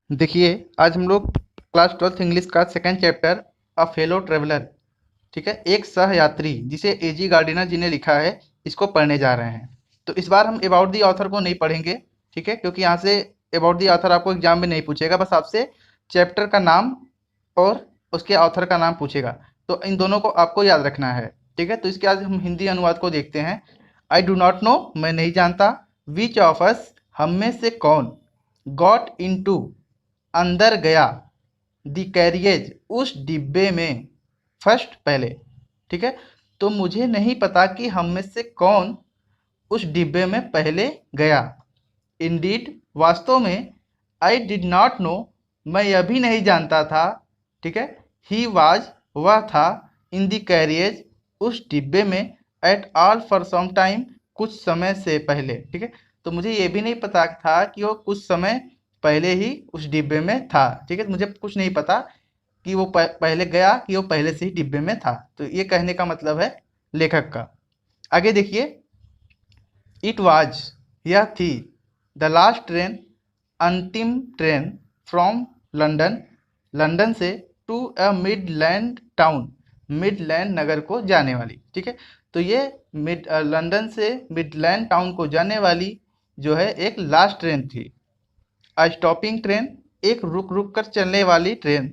देखिए, आज हम लोग क्लास 12th इंग्लिश का second chapter a fellow traveller, ठीक है, एक सहयात्री जिसे एजी गार्डिनर जी ने लिखा है, इसको पढ़ने जा रहे हैं। तो इस बार हम अबाउट दी ऑथर को नहीं पढ़ेंगे, ठीक है, क्योंकि यहाँ से अबाउट दी ऑथर आपको एग्जाम में नहीं पूछेगा, बस आपसे चैप्टर का नाम और उसके ऑथर का नाम पूछेगा। तो इन दोनों को आपको याद रखना है, ठीक है। तो इसके आज हम हिंदी अनुवाद को देखते हैं। आई डू नॉट नो, मैं नहीं जानता। विच ऑफ अस, हम में से कौन। गॉट इन टू, अंदर गया। द कैरियज, उस डिब्बे में। फर्स्ट, पहले, ठीक है। तो मुझे नहीं पता कि हम में से कौन उस डिब्बे में पहले गया। इंडीड, वास्तव में। आई डिड नॉट नो, मैं यह भी नहीं जानता था, ठीक है। ही वाज, वह था। इन द कैरियज, उस डिब्बे में। At all, for some time, कुछ समय से पहले, ठीक है। तो मुझे ये भी नहीं पता था कि वो कुछ समय पहले ही उस डिब्बे में था, ठीक है। मुझे कुछ नहीं पता कि वो पहले गया, कि वो पहले से ही डिब्बे में था। तो ये कहने का मतलब है लेखक का। आगे देखिए। इट वाज, यह थी। द लास्ट ट्रेन, अंतिम ट्रेन। फ्रॉम लंदन, लंदन से। To a Midland town, Midland नगर को जाने वाली, ठीक है। तो ये लंदन से मिडलैंड टाउन को जाने वाली जो है एक लास्ट ट्रेन थी। अ स्टॉपिंग ट्रेन, एक रुक रुक कर चलने वाली ट्रेन।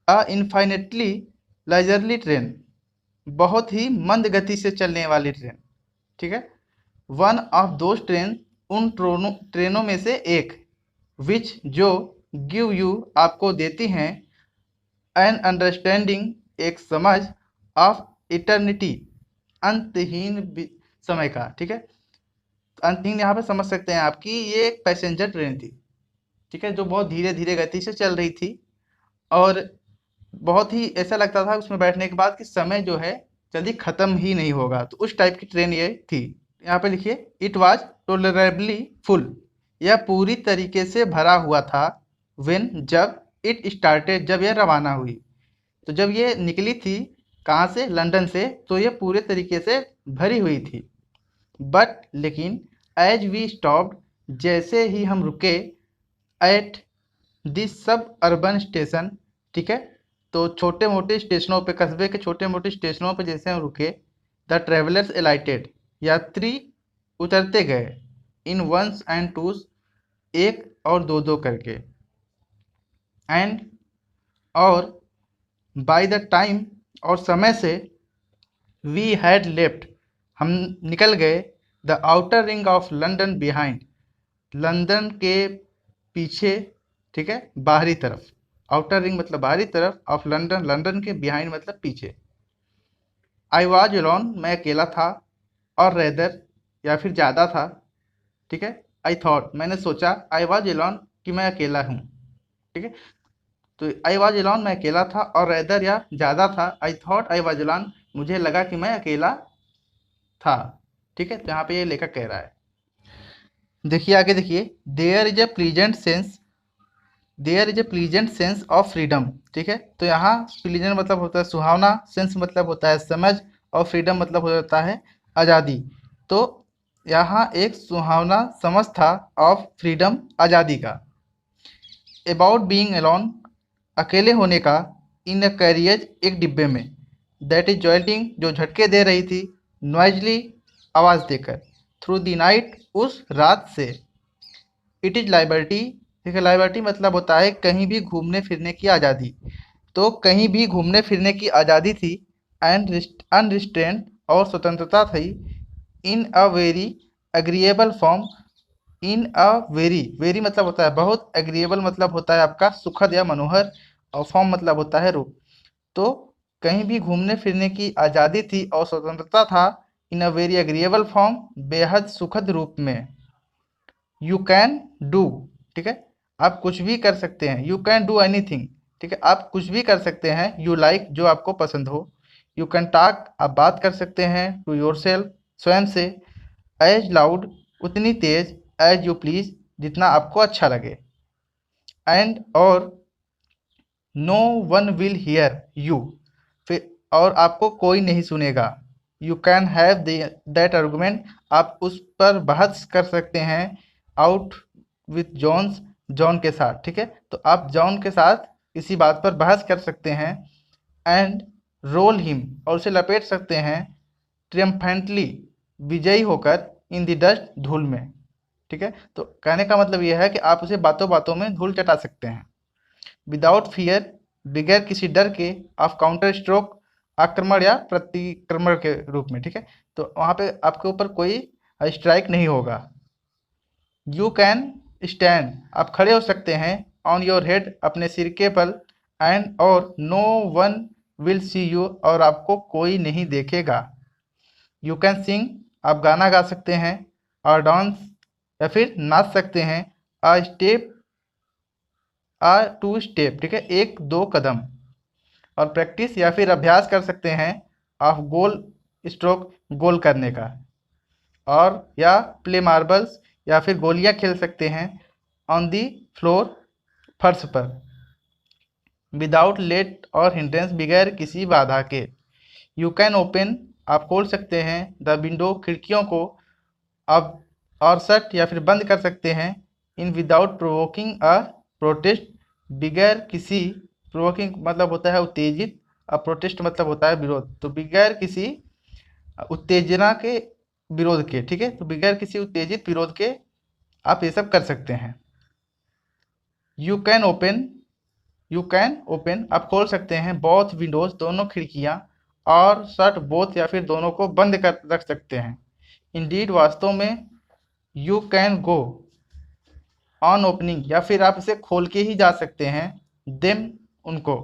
अ इन्फाइनेटली लाइजरली ट्रेन, बहुत ही मंद गति से चलने वाली ट्रेन, ठीक है। वन ऑफ दोज ट्रेन, उन ट्रेनों में से एक। विच, जो। गिव यू, आपको देती हैं। एन अंडरस्टैंडिंग, एक समझ। ऑफ इटर्निटी, अंतहीन समय का, ठीक है। अंतहीन यहाँ पे समझ सकते हैं आपकी, ये एक पैसेंजर ट्रेन थी, ठीक है, जो बहुत धीरे धीरे गति से चल रही थी। और बहुत ही ऐसा लगता था उसमें बैठने के बाद कि समय जो है जल्दी ख़त्म ही नहीं होगा। तो उस टाइप की ट्रेन ये थी। यहाँ पे लिखिए, इट वाज टोलरेबली फुल, यह पूरी तरीके से भरा हुआ था। व्हेन, जब। इट स्टार्टेड, जब यह रवाना हुई। तो जब ये निकली थी, कहाँ से, लंदन से, तो ये पूरे तरीके से भरी हुई थी। बट, लेकिन। एज वी स्टॉप्ड, जैसे ही हम रुके। एट दिस सब अर्बन स्टेशन, ठीक है। तो छोटे मोटे स्टेशनों पे, कस्बे के छोटे मोटे स्टेशनों पे जैसे हम रुके। द ट्रेवलर्स एलाइटेड, यात्री उतरते गए। इन वंस एंड टूस, एक और दो दो करके। एंड, और। बाय द टाइम, और समय से। वी हैड लेफ्ट, हम निकल गए। The outer ring of London behind, London के पीछे, ठीक है, बाहरी तरफ। आउटर रिंग मतलब बाहरी तरफ, ऑफ लंदन, लंदन के बिहाइंड मतलब पीछे। आई वॉज अलोन, मैं अकेला था। और रेदर, या फिर ज़्यादा था, ठीक है। आई थॉट, मैंने सोचा। आई वॉज अलोन, कि मैं अकेला हूँ, ठीक है। तो आई वॉज अलोन, मैं अकेला था। और रेदर, या ज़्यादा था। I thought I was alone, मुझे लगा कि मैं अकेला था, ठीक है। तो यहाँ पे ये लेखक कह रहा है। देखिए आगे, देखिए। There is a pleasant sense, there is a pleasant sense of freedom, ठीक है। तो यहाँ प्लीजेंट मतलब होता है सुहावना, सेंस मतलब होता है समझ, और फ्रीडम मतलब होता है आज़ादी। तो यहाँ एक सुहावना समझ था, ऑफ फ्रीडम, आज़ादी का। अबाउट बीइंग अलोन, अकेले होने का। इन अ कैरियज, एक डिब्बे में। दैट इज जॉल्टिंग, जो झटके दे रही थी। नॉइजली, आवाज़ देकर। थ्रू द नाइट, उस रात से। इट इज़ लाइबर्टी, देखिए लाइबर्टी मतलब होता है कहीं भी घूमने फिरने की आज़ादी। तो कहीं भी घूमने फिरने की आज़ादी थी। एंड अनरिस्ट्रेंड, और स्वतंत्रता थी। In a very agreeable form, in a very, very मतलब होता है बहुत, एग्रीएबल मतलब होता है आपका सुखद या मनोहर, और फॉर्म मतलब होता है रूप। तो कहीं भी घूमने फिरने की आज़ादी थी और स्वतंत्रता था। इन अ वेरी एग्रीएबल फॉर्म, बेहद सुखद रूप में। यू कैन डू, ठीक है, आप कुछ भी कर सकते हैं। यू कैन डू एनीथिंग, ठीक है, आप कुछ भी कर सकते हैं। यू लाइक, जो आपको पसंद हो। यू कैन टॉक, आप बात कर सकते हैं। टू योर सेल्फ, स्वयं से। एज लाउड, उतनी तेज। एज यू प्लीज, जितना आपको अच्छा लगे। एंड, और। No one will hear you, फिर, और आपको कोई नहीं सुनेगा। You can have that argument, आप उस पर बहस कर सकते हैं। आउट विथ जॉन्स, जॉन के साथ, ठीक है। तो आप जॉन के साथ किसी बात पर बहस कर सकते हैं। एंड रोल हिम, और उसे लपेट सकते हैं ट्रियम्फेंटली, विजयी होकर, इन द डस्ट, धूल में, ठीक है। तो कहने का मतलब यह है कि आप उसे बातों बातों में धूल चटा सकते हैं। विदाउट फियर, बगैर किसी डर के, ऑफ काउंटर स्ट्रोक, आक्रमण या प्रतिक्रमण के रूप में, ठीक है। तो वहाँ पे आपके ऊपर कोई स्ट्राइक नहीं होगा। यू कैन स्टैंड, आप खड़े हो सकते हैं, ऑन योर हेड, अपने सिर के बल, एंड और no one will see you, और आपको कोई नहीं देखेगा। यू कैन सिंग, आप गाना गा सकते हैं, और डांस, या फिर नाच सकते हैं, आ स्टेप, आ टू स्टेप, ठीक है, एक दो कदम। और प्रैक्टिस या फिर अभ्यास कर सकते हैं, ऑफ गोल स्ट्रोक, गोल करने का। और या प्ले मार्बल्स, या फिर गोलियां खेल सकते हैं, ऑन दी फ्लोर, फर्श पर। विदाउट लेट और हिंड्रेंस, बगैर किसी बाधा के। यू कैन ओपन, आप खोल सकते हैं, द विंडो, खिड़कियों को, आप, और शट या फिर बंद कर सकते हैं, in without provoking a protest, बगैर किसी, प्रोवोकिंग मतलब होता है उत्तेजित, और प्रोटेस्ट मतलब होता है विरोध। तो बगैर किसी उत्तेजना के, विरोध के, ठीक है। तो बगैर किसी उत्तेजित विरोध के आप ये सब कर सकते हैं। You can open, you can open, आप खोल सकते हैं, बोथ विंडोज, दोनों खिड़कियां, और शट बोथ, या फिर दोनों को बंद कर रख सकते हैं। इंडीड, वास्तव में। You can go on opening, या फिर आप इसे खोल के ही जा सकते हैं, देम, उनको,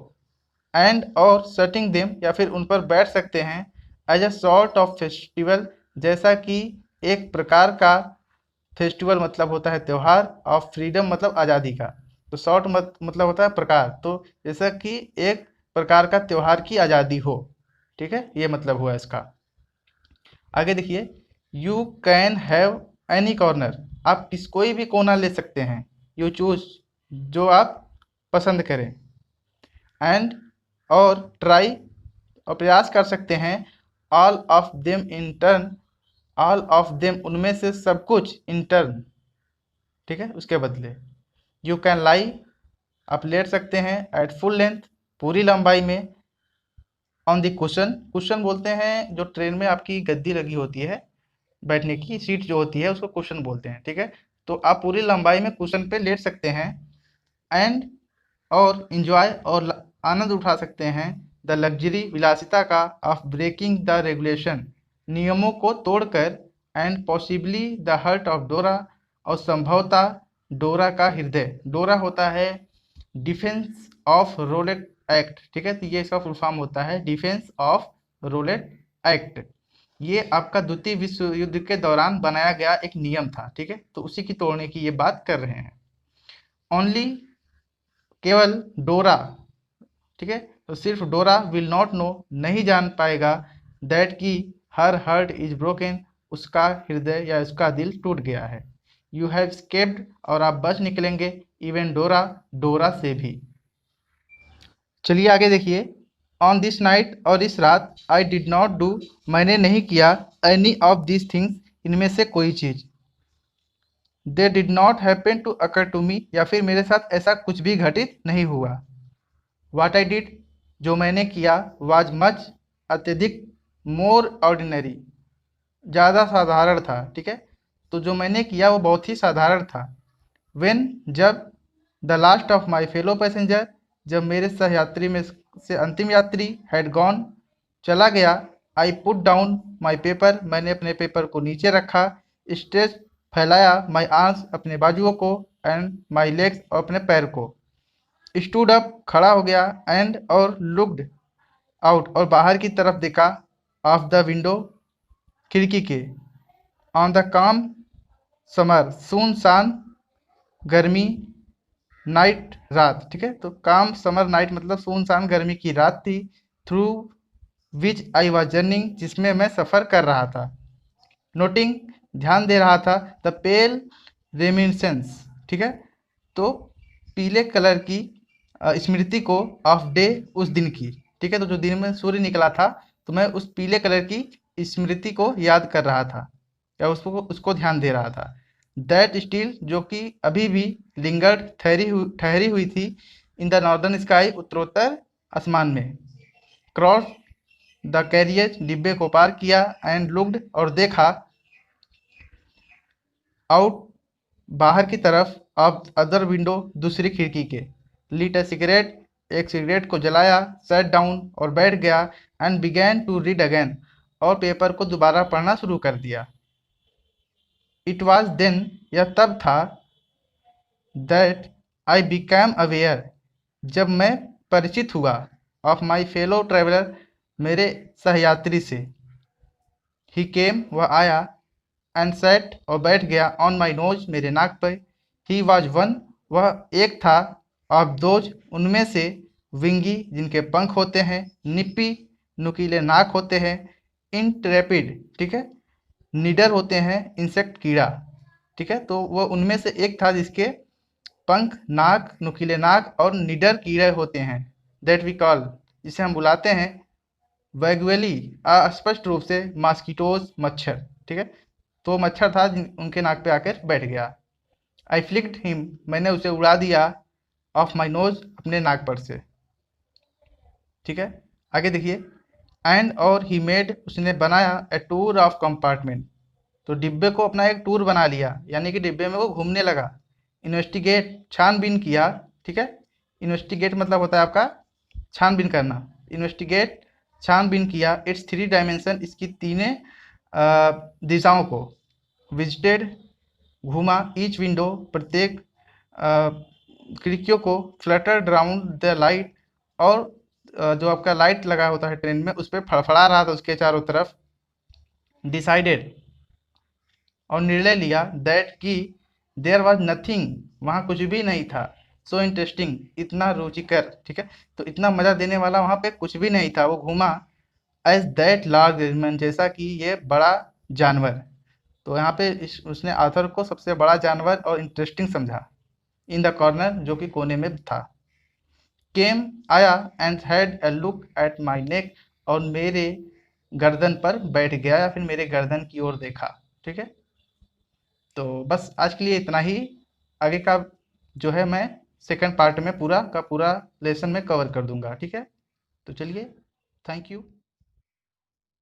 एंड और शटिंग देम, या फिर उन पर बैठ सकते हैं, as a sort of festival, जैसा कि एक प्रकार का, फेस्टिवल मतलब होता है त्यौहार, ऑफ फ्रीडम मतलब आज़ादी का। तो शॉर्ट मतलब होता है प्रकार, तो जैसा कि एक प्रकार का त्यौहार की आज़ादी हो, ठीक है, ये मतलब हुआ इसका। आगे देखिए, you can have any corner, आप कोई भी कोना ले सकते हैं, यू चूज, जो आप पसंद करें। एंड और ट्राई, और प्रयास कर सकते हैं, all of them in turn, all of them, उनमें से सब कुछ, इन टर्न, ठीक है, उसके बदले। यू कैन लाई, आप लेट सकते हैं, एट फुल लेंथ, पूरी लंबाई में, ऑन द कुशन, कुशन बोलते हैं जो ट्रेन में आपकी गद्दी लगी होती है, बैठने की सीट जो होती है उसको कुशन बोलते हैं, ठीक है। तो आप पूरी लंबाई में कुशन पे लेट सकते हैं। एंड और इंजॉय, और आनंद उठा सकते हैं, द लग्जरी, विलासिता का, ऑफ ब्रेकिंग द रेगुलेशन, नियमों को तोड़कर, and possibly the hurt of डोरा, और संभवतः डोरा का हृदय। डोरा होता है डिफेंस ऑफ रोलेट एक्ट, ठीक है। तो ये इसका फुल फॉर्म होता है डिफेंस ऑफ रोलेट एक्ट। ये आपका द्वितीय विश्व युद्ध के दौरान बनाया गया एक नियम था, ठीक है। तो उसी की तोड़ने की ये बात कर रहे हैं। ओनली, केवल डोरा, ठीक है। तो सिर्फ डोरा, विल नॉट नो, नहीं जान पाएगा, दैट की हर हार्ट इज ब्रोकन, उसका हृदय या उसका दिल टूट गया है। यू हैव स्केप्ड, और आप बच निकलेंगे, इवन डोरा, डोरा से भी। चलिए आगे देखिए, ऑन दिस नाइट, और इस रात, आई डिड नॉट डू, मैंने नहीं किया, एनी ऑफ दिस थिंग्स, इनमें से कोई चीज़, they did not happen to occur to me, या फिर मेरे साथ ऐसा कुछ भी घटित नहीं हुआ। वाट आई डिड, जो मैंने किया, वाज मच, अत्यधिक, मोर ऑर्डिनरी, ज़्यादा साधारण था, ठीक है। तो जो मैंने किया वो बहुत ही साधारण था। वेन, जब, the last of my fellow passenger, जब मेरे सहयात्री में से अंतिम यात्री, हैड गॉन, चला गया, I put down my paper, मैंने अपने पेपर को नीचे रखा, स्ट्रेच, फैलाया, माई आर्म्स, अपने बाजुओं को, एंड माई लेग्स, और अपने पैर को, स्टूड अप, खड़ा हो गया, एंड और लुक्ड आउट, और बाहर की तरफ देखा, ऑफ द विंडो, खिड़की के, ऑन द काम समर, सुनसान गर्मी, नाइट, रात, ठीक है। तो काम समर नाइट मतलब सुनसान गर्मी की रात थी, through which I was journeying, जिसमें मैं सफ़र कर रहा था, नोटिंग, ध्यान दे रहा था, द पेल रेमिनिसेंस, ठीक है। तो पीले कलर की स्मृति को, ऑफ डे, उस दिन की, ठीक है। तो जो दिन में सूर्य निकला था, तो मैं उस पीले कलर की स्मृति को याद कर रहा था, या उसको ध्यान दे रहा था। दैट स्टिल जो कि अभी भी लिंगर्ड ठहरी हुई थी इन द नॉर्दर्न स्काई उत्तरोत्तर आसमान में। क्रॉस द कैरियज डिब्बे को पार किया एंड लुक्ड और देखा आउट बाहर की तरफ ऑफ अदर विंडो दूसरी खिड़की के। लीट अ सिगरेट एक सिगरेट को जलाया, सेट डाउन और बैठ गया and began to read again और पेपर को दोबारा पढ़ना शुरू कर दिया। इट वॉज देन यह तब था दैट आई बिकैम अवेयर जब मैं परिचित हुआ ऑफ माई फेलो ट्रेवलर मेरे सहयात्री से। ही केम वह आया एंड सेट और बैठ गया ऑन माई नोज मेरे नाक पर। ही वॉज वन वह एक था ऑफ दोज उनमें से विंगी जिनके पंख होते हैं, निप्पी नुकीले नाक होते हैं, इंट्रेपिड ठीक है निडर होते हैं इंसेक्ट कीड़ा ठीक है। तो वह उनमें से एक था जिसके पंख नाक नुकीले नाक और निडर कीड़े होते हैं। दैट वी कॉल जिसे हम बुलाते हैं वैगुअली अस्पष्ट रूप से मॉस्किटोज मच्छर ठीक है। तो मच्छर था उनके नाक पे आकर बैठ गया। आई फ्लिक्ड हिम मैंने उसे उड़ा दिया ऑफ माई नोज अपने नाक पर से ठीक है। आगे देखिए एंड और ही मेड उसने बनाया ए टूर ऑफ कंपार्टमेंट तो डिब्बे को अपना एक टूर बना लिया यानी कि डिब्बे में वो घूमने लगा। इन्वेस्टिगेट छानबीन किया ठीक है। इन्वेस्टिगेट मतलब होता है आपका छानबीन करना। इन्वेस्टिगेट छानबीन किया इट्स थ्री डायमेंशन इसकी तीनों दिशाओं को। विजिटेड घूमा ईच विंडो प्रत्येक खिड़कियों को। फ्लटर्ड राउंड द लाइट और जो आपका लाइट लगा होता है ट्रेन में उस पर फड़फड़ा रहा था उसके चारों तरफ। डिसाइडेड और निर्णय लिया दैट कि देयर वॉज नथिंग वहाँ कुछ भी नहीं था। सो इंटरेस्टिंग इतना रुचिकर ठीक है। तो इतना मज़ा देने वाला वहाँ पे कुछ भी नहीं था। वो घूमा एज दैट लार्ज एनिमल जैसा कि ये बड़ा जानवर। तो यहाँ पे उसने आथर को सबसे बड़ा जानवर और इंटरेस्टिंग समझा। इन द कॉर्नर जो कि कोने में था। केम आया and had a look at my neck और मेरे गर्दन पर बैठ गया या फिर मेरे गर्दन की ओर देखा ठीक है। तो बस आज के लिए इतना ही। आगे का जो है मैं सेकंड पार्ट में पूरा का पूरा लेसन में कवर कर दूंगा ठीक है। तो चलिए थैंक यू।